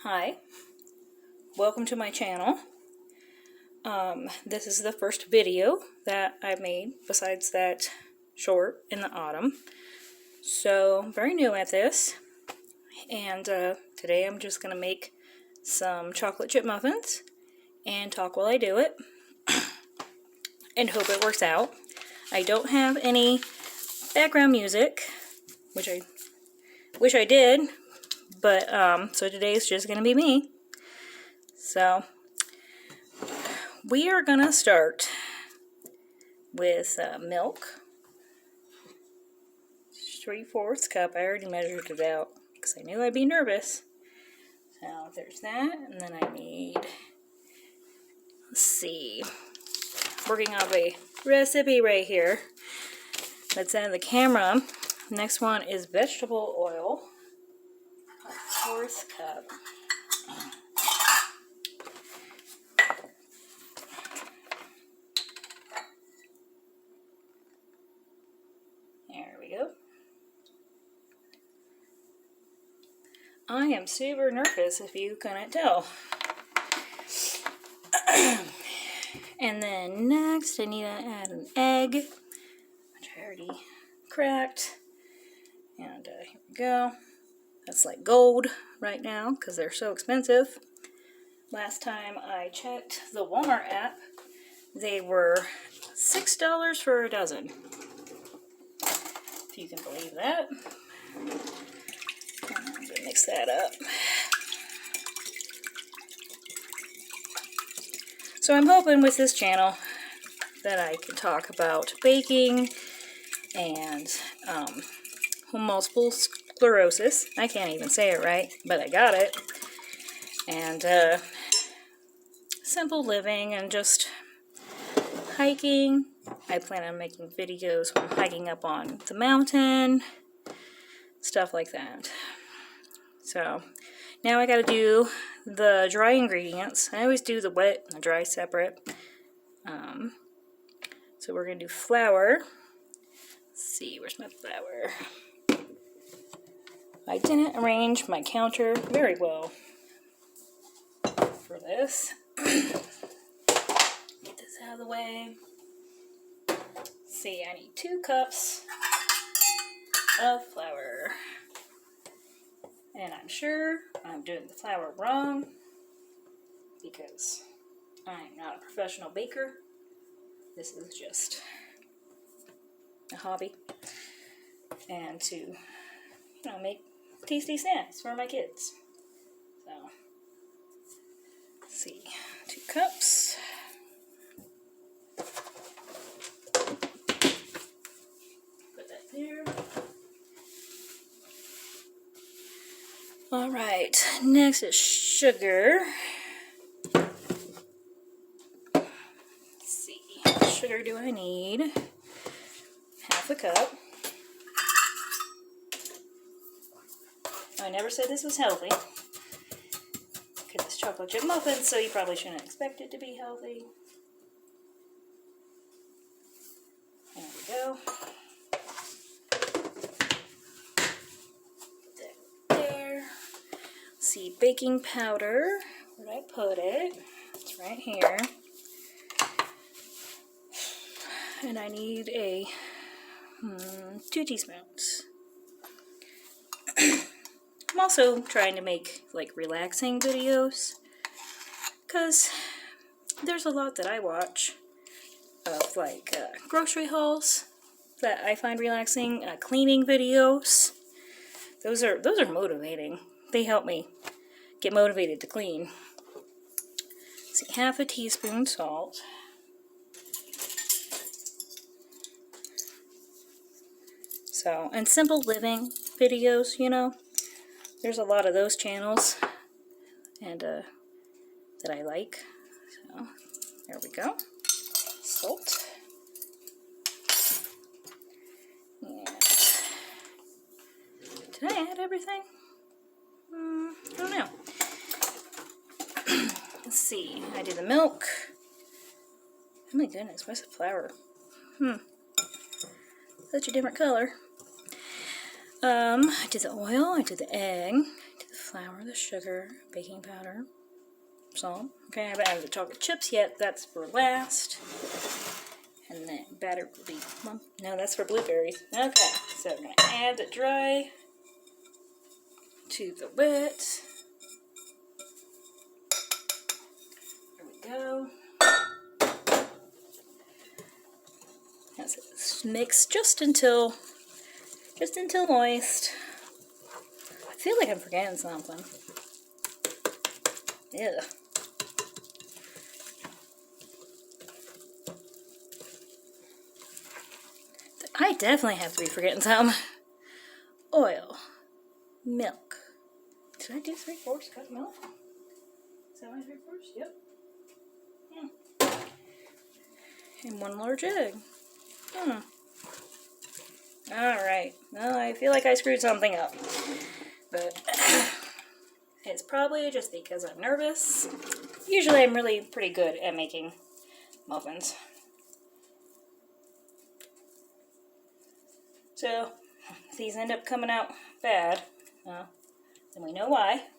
Hi, welcome to my channel. This is the first video that I've made besides that short in the autumn. So I'm very new at this, and today I'm just going to make some chocolate chip muffins and talk while I do it and hope it works out. I don't have any background music, which I wish I did, but so today is just going to be me. So we are going to start with milk. 3/4 cup. I already measured it out because I knew I'd be nervous. So there's that, and then I need, let's see, working off a recipe right here that's in the camera. Next one is vegetable oil, 1/4 cup. There we go. I am super nervous if you couldn't tell. And then next I need to add an egg, which I already cracked. And here we go. That's like gold right now because they're so expensive. Last time I checked the Walmart app, they were $6 for a dozen. If you can believe that. I'm going to mix that up. So I'm hoping with this channel that I can talk about baking and multiple sclerosis. I can't even say it right, but I got it. And simple living and just hiking. I plan on making videos when I'm hiking up on the mountain, stuff like that. So now I gotta do the dry ingredients. I always do the wet and the dry separate. So we're gonna do flour. Let's see, where's my flour? I didn't arrange my counter very well for this. Get this out of the way. See, I need 2 cups of flour. And I'm sure I'm doing the flour wrong because I'm not a professional baker. This is just a hobby. And to, make tasty snacks for my kids. So, let's see, 2 cups. Put that there. Alright, next is sugar. Let's see, what sugar do I need? 1/2 cup. I never said this was healthy, because it's chocolate chip muffins, so you probably shouldn't expect it to be healthy. There we go. Put that there. See, baking powder. Where'd I put it? It's right here. And I need a 2 teaspoons. I'm also trying to make like relaxing videos because there's a lot that I watch of like grocery hauls that I find relaxing, cleaning videos. Those are motivating. They help me get motivated to clean. See, 1/2 teaspoon salt. So, and simple living videos, there's a lot of those channels and that I like. So, there we go. Salt. And did I add everything? I don't know. Let's see. I do the milk. Oh my goodness, what's the flour? Such a different color. I did the oil, I did the egg, I did the flour the sugar, baking powder, salt. Okay, I haven't added the chocolate chips yet. That's for last. And then batter will be, no, that's for blueberries. Okay, so I'm going to add the dry to the wet. There we go. Let's mix just until moist. I feel like I'm forgetting something. Ew. I definitely have to be forgetting some. Oil. Milk. Did I do 3/4 cup of milk? Is that my 3/4? Yep. And 1 large egg. Alright. Well, I feel like I screwed something up. But it's probably just because I'm nervous. Usually I'm really pretty good at making muffins. So, if these end up coming out bad, well, then we know why.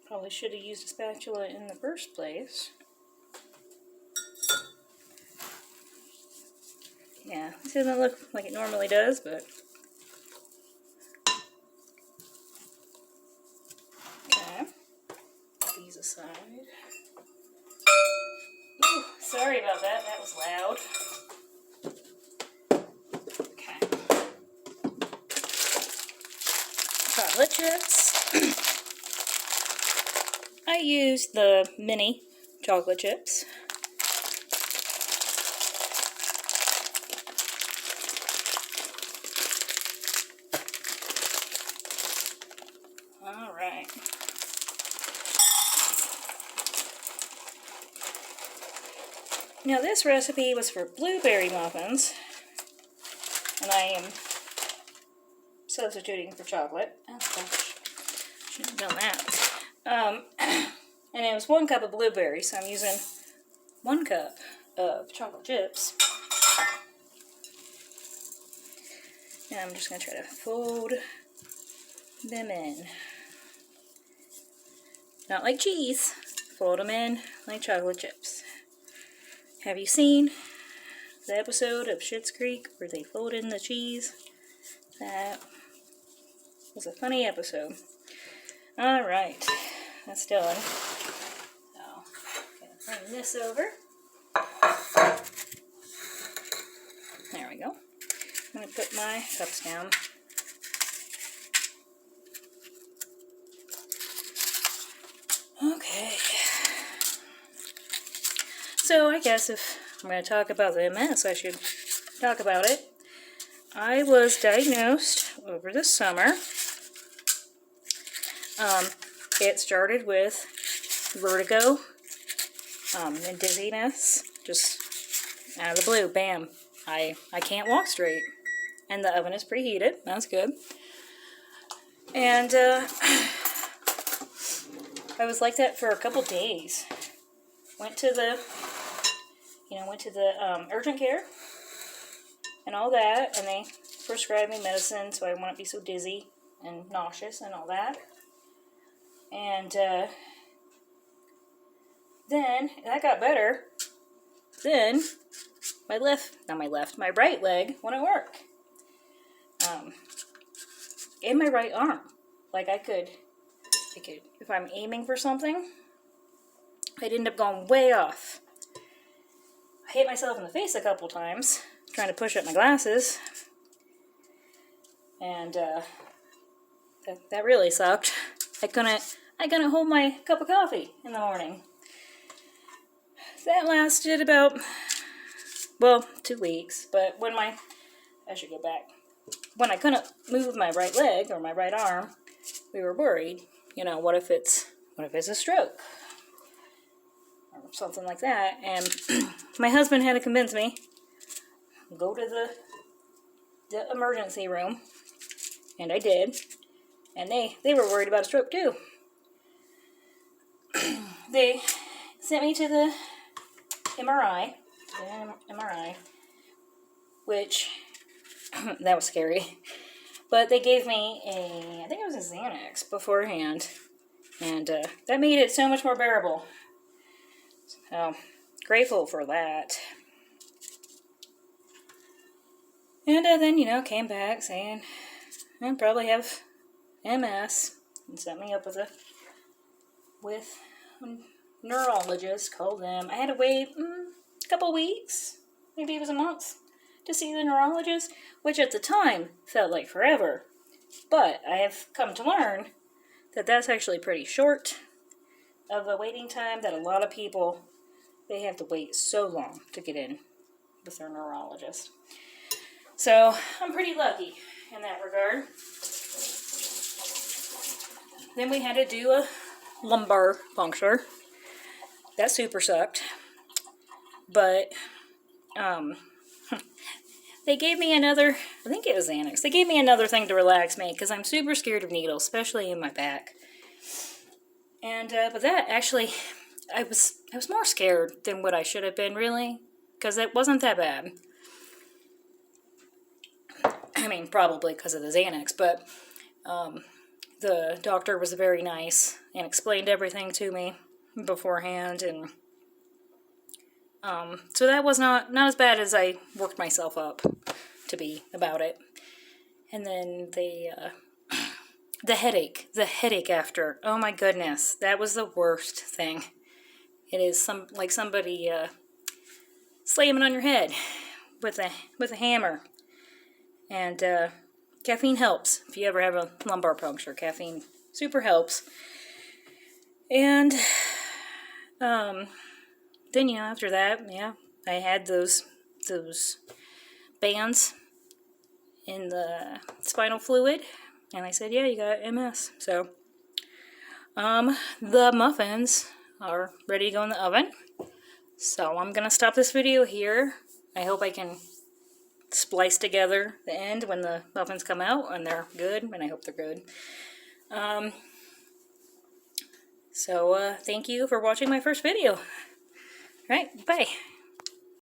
Probably should have used a spatula in the first place. Yeah, this doesn't look like it normally does, but... Okay. Put these aside. Ooh, sorry about that. That was loud. Okay. Chocolate chips. I used the mini chocolate chips. All right. Now this recipe was for blueberry muffins, and I am substituting for chocolate. Oh gosh, shouldn't have done that. And it was 1 cup of blueberries, so I'm using 1 cup of chocolate chips. And I'm just going to try to fold them in. Not like cheese. Fold them in like chocolate chips. Have you seen the episode of Schitt's Creek where they fold in the cheese? That was a funny episode. Alright, that's done. Bring this over. There we go. I'm going to put my cups down. Okay. So I guess if I'm going to talk about the MS, I should talk about it. I was diagnosed over the summer. It started with vertigo. And dizziness, just out of the blue, bam, I can't walk straight, and the oven is preheated, that's good, and I was like that for a couple days. Went to the urgent care, and all that, and they prescribed me medicine so I wouldn't be so dizzy and nauseous and all that, and then, that got better. Then, my right leg wouldn't work. In my right arm. Like I could, if I'm aiming for something, I'd end up going way off. I hit myself in the face a couple times, trying to push up my glasses. And, that really sucked. I couldn't hold my cup of coffee in the morning. That lasted about, 2 weeks, but I should go back. When I couldn't move my right leg or my right arm, we were worried, what if it's a stroke? Or something like that, and my husband had to convince me, go to the emergency room, and I did, and they were worried about a stroke too. They sent me to the MRI, which, that was scary. But they gave me I think it was a Xanax beforehand, and that made it so much more bearable. So, grateful for that. And then, came back saying I probably have MS, and set me up with a neurologist. Called them. I had to wait a couple weeks, maybe it was a month, to see the neurologist, which at the time felt like forever. But I have come to learn that that's actually pretty short of a waiting time, that a lot of people, they have to wait so long to get in with their neurologist. So I'm pretty lucky in that regard. Then we had to do a lumbar puncture. That super sucked. But they gave me another, I think it was Xanax. They gave me another thing to relax me because I'm super scared of needles, especially in my back. And but that actually, I was more scared than what I should have been, really, because it wasn't that bad. I mean, probably because of the Xanax, but the doctor was very nice and explained everything to me beforehand, and so that was not as bad as I worked myself up to be about it. And then the headache after, oh my goodness, that was the worst thing. It is like somebody slamming on your head with a hammer. And caffeine helps. If you ever have a lumbar puncture, caffeine super helps. And then after that, I had those bands in the spinal fluid, and I said, yeah, you got MS. So the muffins are ready to go in the oven. So I'm gonna stop this video here. I hope I can splice together the end when the muffins come out, and they're good, and I hope they're good. So thank you for watching my first video. All right, bye.